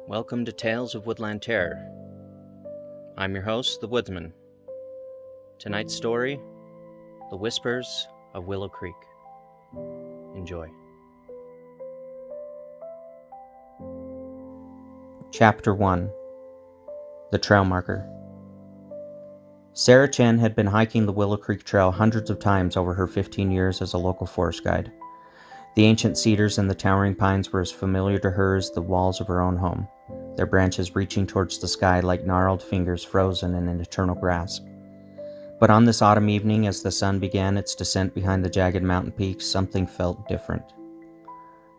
Welcome to Tales of Woodland Terror. I'm your host, the Woodsman. Tonight's story, The Whispers of Willow Creek. Enjoy. Chapter 1. The Trail Marker. Sarah Chen had been hiking the Willow Creek Trail hundreds of times over her 15 years as a local forest guide. The ancient cedars and the towering pines were as familiar to her as the walls of her own home, their branches reaching towards the sky like gnarled fingers frozen in an eternal grasp. But on this autumn evening, as the sun began its descent behind the jagged mountain peaks, something felt different.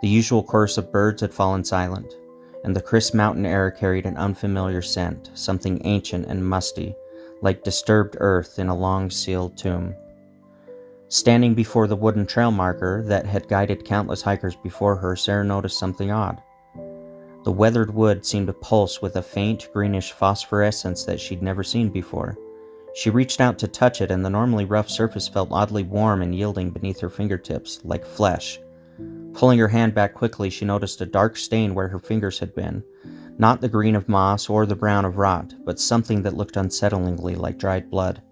The usual chorus of birds had fallen silent, and the crisp mountain air carried an unfamiliar scent, something ancient and musty, like disturbed earth in a long-sealed tomb. Standing before the wooden trail marker that had guided countless hikers before her, Sarah noticed something odd. The weathered wood seemed to pulse with a faint, greenish phosphorescence that she'd never seen before. She reached out to touch it, and the normally rough surface felt oddly warm and yielding beneath her fingertips, like flesh. Pulling her hand back quickly, she noticed a dark stain where her fingers had been. Not the green of moss or the brown of rot, but something that looked unsettlingly like dried blood.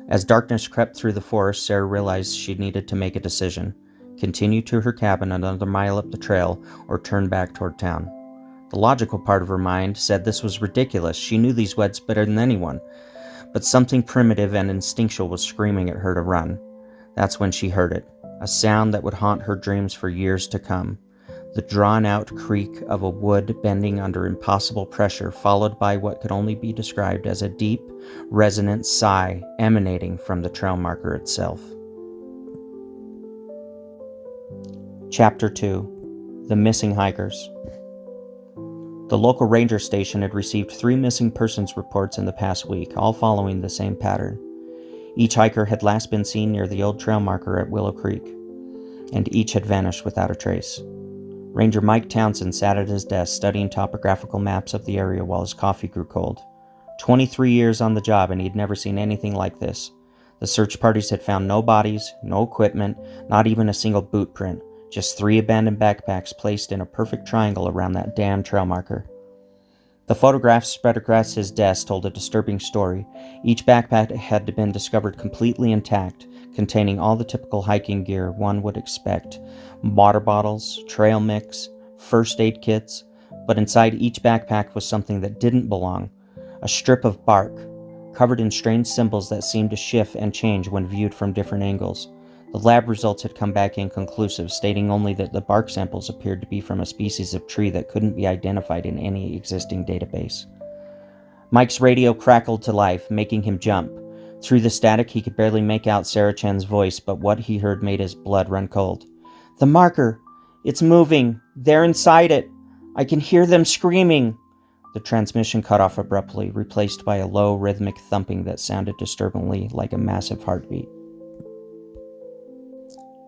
As darkness crept through the forest, Sarah realized she needed to make a decision: continue to her cabin another mile up the trail, or turn back toward town. The logical part of her mind said this was ridiculous. She knew these woods better than anyone. But something primitive and instinctual was screaming at her to run. That's when she heard it, a sound that would haunt her dreams for years to come. The drawn-out creak of a wood bending under impossible pressure, followed by what could only be described as a deep, resonant sigh emanating from the trail marker itself. Chapter 2. The Missing Hikers. The local ranger station had received 3 missing persons reports in the past week, all following the same pattern. Each hiker had last been seen near the old trail marker at Willow Creek, and each had vanished without a trace. Ranger Mike Townsend sat at his desk studying topographical maps of the area while his coffee grew cold. 23 years on the job, and he'd never seen anything like this. The search parties had found no bodies, no equipment, not even a single boot print, just 3 abandoned backpacks placed in a perfect triangle around that damn trail marker. The photographs spread across his desk told a disturbing story. Each backpack had been discovered completely intact, containing all the typical hiking gear one would expect: water bottles, trail mix, first aid kits. But inside each backpack was something that didn't belong: a strip of bark, covered in strange symbols that seemed to shift and change when viewed from different angles. The lab results had come back inconclusive, stating only that the bark samples appeared to be from a species of tree that couldn't be identified in any existing database. Mike's radio crackled to life, making him jump. Through the static, he could barely make out Sarah Chen's voice, but what he heard made his blood run cold. "The marker! It's moving! They're inside it! I can hear them screaming!" The transmission cut off abruptly, replaced by a low, rhythmic thumping that sounded disturbingly like a massive heartbeat.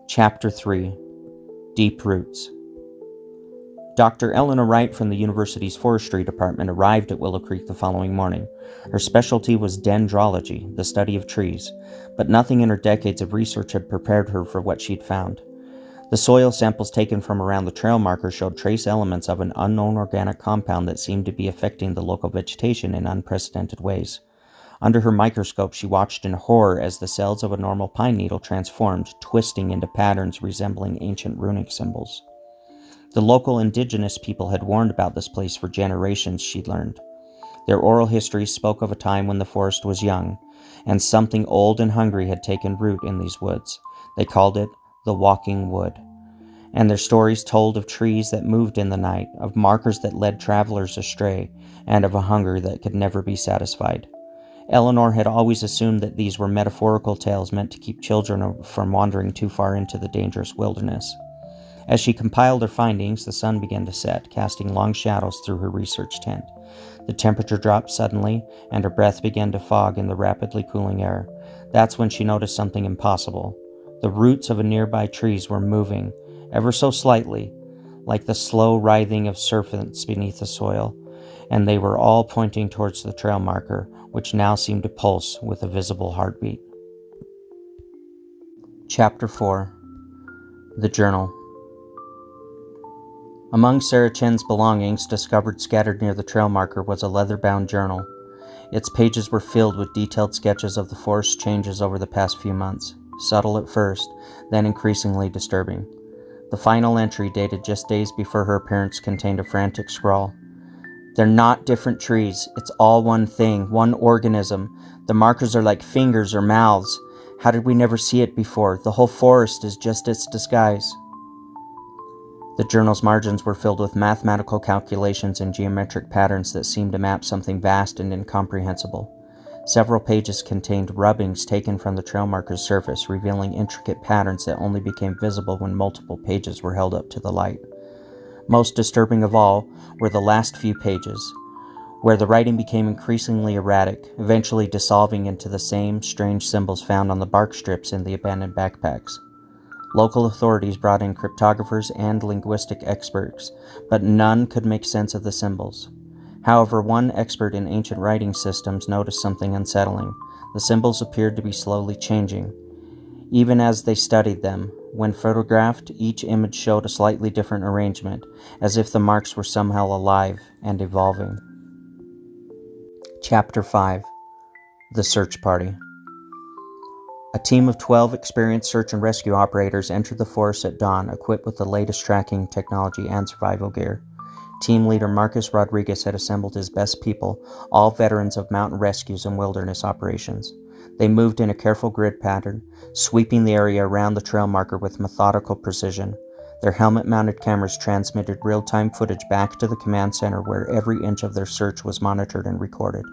Chapter 3. Deep Roots. Dr. Eleanor Wright from the university's forestry department arrived at Willow Creek the following morning. Her specialty was dendrology, the study of trees, but nothing in her decades of research had prepared her for what she'd found. The soil samples taken from around the trail marker showed trace elements of an unknown organic compound that seemed to be affecting the local vegetation in unprecedented ways. Under her microscope, she watched in horror as the cells of a normal pine needle transformed, twisting into patterns resembling ancient runic symbols. The local indigenous people had warned about this place for generations, she'd learned. Their oral histories spoke of a time when the forest was young, and something old and hungry had taken root in these woods. They called it the Walking Wood. And their stories told of trees that moved in the night, of markers that led travelers astray, and of a hunger that could never be satisfied. Eleanor had always assumed that these were metaphorical tales meant to keep children from wandering too far into the dangerous wilderness. As she compiled her findings, the sun began to set, casting long shadows through her research tent. The temperature dropped suddenly, and her breath began to fog in the rapidly cooling air. That's when she noticed something impossible. The roots of a nearby trees were moving, ever so slightly, like the slow writhing of serpents beneath the soil, and they were all pointing towards the trail marker, which now seemed to pulse with a visible heartbeat. Chapter 4. The Journal. Among Sarah Chen's belongings discovered scattered near the trail marker was a leather-bound journal. Its pages were filled with detailed sketches of the forest changes over the past few months, subtle at first, then increasingly disturbing. The final entry, dated just days before her appearance, contained a frantic scrawl. "They're not different trees. It's all one thing, one organism. The markers are like fingers or mouths. How did we never see it before? The whole forest is just its disguise." The journal's margins were filled with mathematical calculations and geometric patterns that seemed to map something vast and incomprehensible. Several pages contained rubbings taken from the trail marker's surface, revealing intricate patterns that only became visible when multiple pages were held up to the light. Most disturbing of all were the last few pages, where the writing became increasingly erratic, eventually dissolving into the same strange symbols found on the bark strips in the abandoned backpacks. Local authorities brought in cryptographers and linguistic experts, but none could make sense of the symbols. However, one expert in ancient writing systems noticed something unsettling. The symbols appeared to be slowly changing. Even as they studied them, when photographed, each image showed a slightly different arrangement, as if the marks were somehow alive and evolving. Chapter 5. The Search Party. A team of 12 experienced search and rescue operators entered the forest at dawn, equipped with the latest tracking technology and survival gear. Team leader Marcus Rodriguez had assembled his best people, all veterans of mountain rescues and wilderness operations. They moved in a careful grid pattern, sweeping the area around the trail marker with methodical precision. Their helmet-mounted cameras transmitted real-time footage back to the command center, where every inch of their search was monitored and recorded.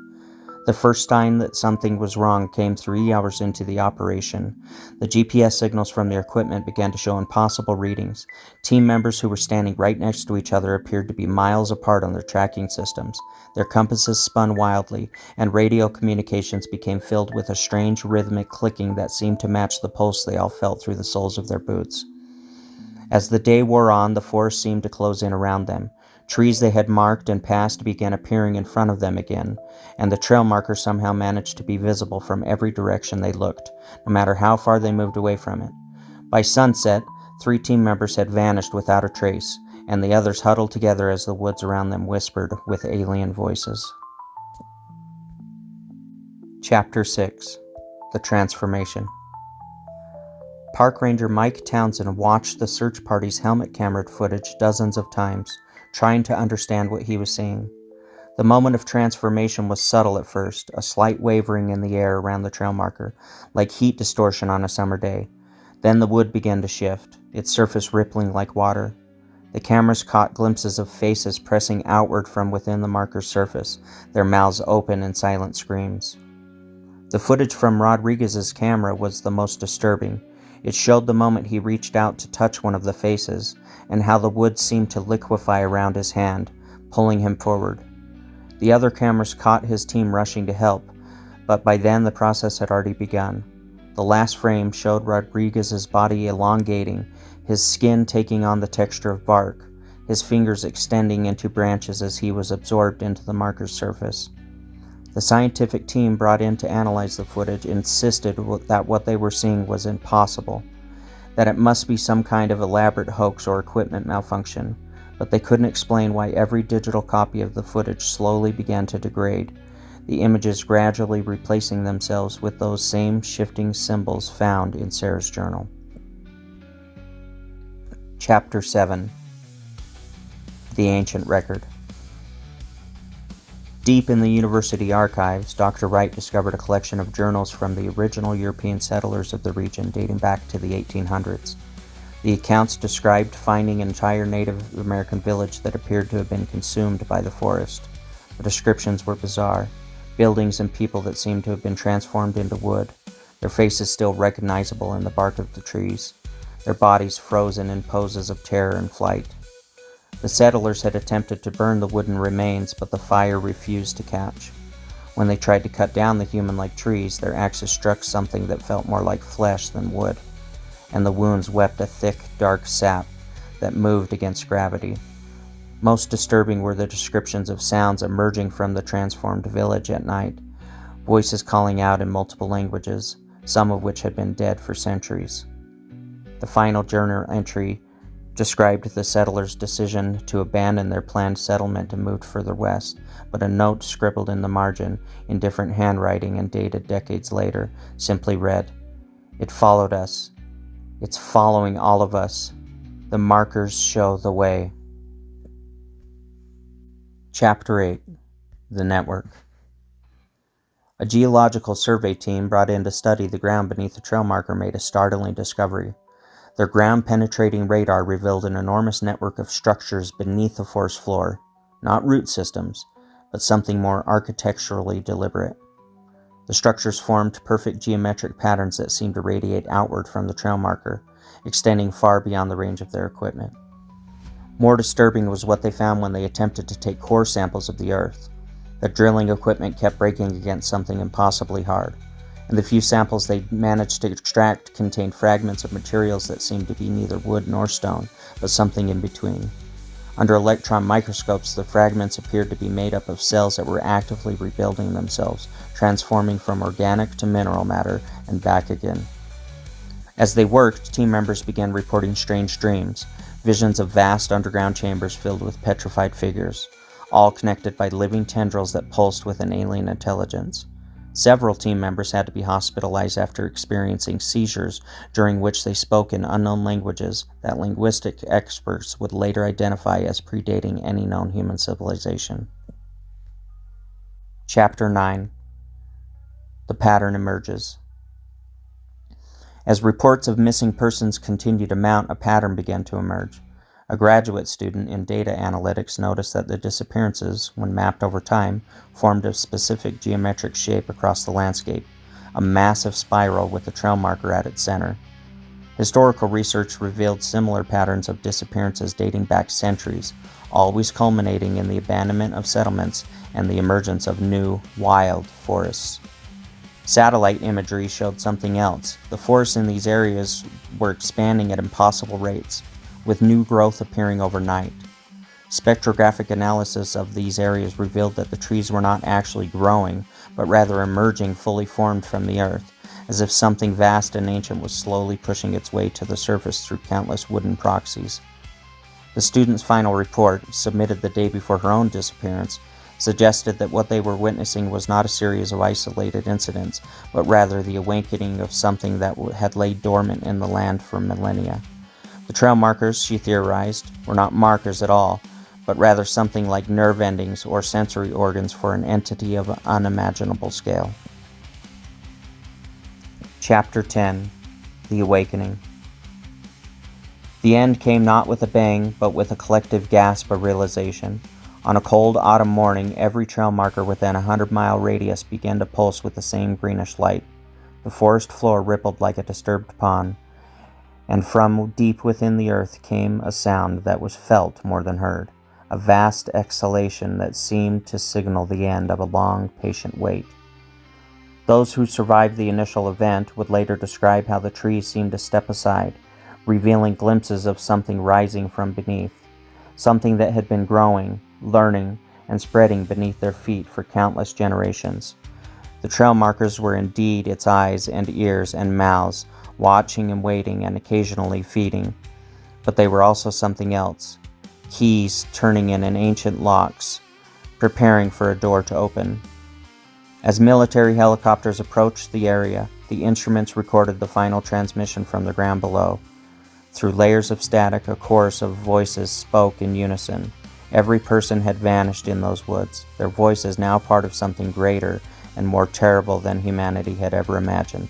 The first sign that something was wrong came 3 hours into the operation. The GPS signals from their equipment began to show impossible readings. Team members who were standing right next to each other appeared to be miles apart on their tracking systems. Their compasses spun wildly, and radio communications became filled with a strange rhythmic clicking that seemed to match the pulse they all felt through the soles of their boots. As the day wore on, the forest seemed to close in around them. Trees they had marked and passed began appearing in front of them again, and the trail marker somehow managed to be visible from every direction they looked, no matter how far they moved away from it. By sunset, 3 team members had vanished without a trace, and the others huddled together as the woods around them whispered with alien voices. Chapter 6. The Transformation. Park Ranger Mike Townsend watched the search party's helmet camera footage dozens of times, trying to understand what he was seeing. The moment of transformation was subtle at first, a slight wavering in the air around the trail marker, like heat distortion on a summer day. Then the wood began to shift, its surface rippling like water. The cameras caught glimpses of faces pressing outward from within the marker's surface, their mouths open in silent screams. The footage from Rodriguez's camera was the most disturbing. It showed the moment he reached out to touch one of the faces, and how the wood seemed to liquefy around his hand, pulling him forward. The other cameras caught his team rushing to help, but by then the process had already begun. The last frame showed Rodriguez's body elongating, his skin taking on the texture of bark, his fingers extending into branches as he was absorbed into the marker's surface. The scientific team brought in to analyze the footage insisted that what they were seeing was impossible, that it must be some kind of elaborate hoax or equipment malfunction, but they couldn't explain why every digital copy of the footage slowly began to degrade, the images gradually replacing themselves with those same shifting symbols found in Sarah's journal. Chapter 7. The Ancient Record. Deep in the university archives, Dr. Wright discovered a collection of journals from the original European settlers of the region dating back to the 1800s. The accounts described finding an entire Native American village that appeared to have been consumed by the forest. The descriptions were bizarre. Buildings and people that seemed to have been transformed into wood, their faces still recognizable in the bark of the trees, their bodies frozen in poses of terror and flight. The settlers had attempted to burn the wooden remains, but the fire refused to catch. When they tried to cut down the human-like trees, their axes struck something that felt more like flesh than wood, and the wounds wept a thick, dark sap that moved against gravity. Most disturbing were the descriptions of sounds emerging from the transformed village at night, voices calling out in multiple languages, some of which had been dead for centuries. The final journal entry described the settlers' decision to abandon their planned settlement and move further west, but a note scribbled in the margin in different handwriting and dated decades later simply read, "It followed us. It's following all of us. The markers show the way." Chapter 8. The Network. A geological survey team brought in to study the ground beneath the trail marker made a startling discovery. Their ground-penetrating radar revealed an enormous network of structures beneath the forest floor, not root systems, but something more architecturally deliberate. The structures formed perfect geometric patterns that seemed to radiate outward from the trail marker, extending far beyond the range of their equipment. More disturbing was what they found when they attempted to take core samples of the earth. The drilling equipment kept breaking against something impossibly hard, and the few samples they managed to extract contained fragments of materials that seemed to be neither wood nor stone, but something in between. Under electron microscopes, the fragments appeared to be made up of cells that were actively rebuilding themselves, transforming from organic to mineral matter and back again. As they worked, team members began reporting strange dreams, visions of vast underground chambers filled with petrified figures, all connected by living tendrils that pulsed with an alien intelligence. Several team members had to be hospitalized after experiencing seizures, during which they spoke in unknown languages that linguistic experts would later identify as predating any known human civilization. Chapter 9. The pattern emerges. As reports of missing persons continued to mount, a pattern began to emerge. A graduate student in data analytics noticed that the disappearances, when mapped over time, formed a specific geometric shape across the landscape, a massive spiral with the trail marker at its center. Historical research revealed similar patterns of disappearances dating back centuries, always culminating in the abandonment of settlements and the emergence of new, wild forests. Satellite imagery showed something else. The forests in these areas were expanding at impossible rates, with new growth appearing overnight. Spectrographic analysis of these areas revealed that the trees were not actually growing, but rather emerging fully formed from the earth, as if something vast and ancient was slowly pushing its way to the surface through countless wooden proxies. The student's final report, submitted the day before her own disappearance, suggested that what they were witnessing was not a series of isolated incidents, but rather the awakening of something that had laid dormant in the land for millennia. The trail markers, she theorized, were not markers at all, but rather something like nerve endings or sensory organs for an entity of unimaginable scale. Chapter 10. The Awakening. The end came not with a bang, but with a collective gasp of realization. On a cold autumn morning, every trail marker within a 100-mile radius began to pulse with the same greenish light. The forest floor rippled like a disturbed pond, and from deep within the earth came a sound that was felt more than heard, a vast exhalation that seemed to signal the end of a long, patient wait. Those who survived the initial event would later describe how the trees seemed to step aside, revealing glimpses of something rising from beneath, something that had been growing, learning, and spreading beneath their feet for countless generations. The trail markers were indeed its eyes and ears and mouths, watching and waiting and occasionally feeding. But they were also something else, keys turning in ancient locks, preparing for a door to open. As military helicopters approached the area, the instruments recorded the final transmission from the ground below. Through layers of static, a chorus of voices spoke in unison. Every person had vanished in those woods, their voices now part of something greater and more terrible than humanity had ever imagined.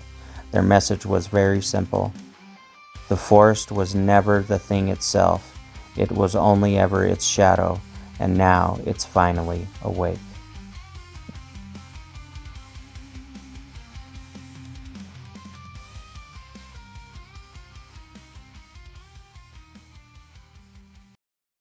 Their message was very simple. The forest was never the thing itself. It was only ever its shadow, and now it's finally awake.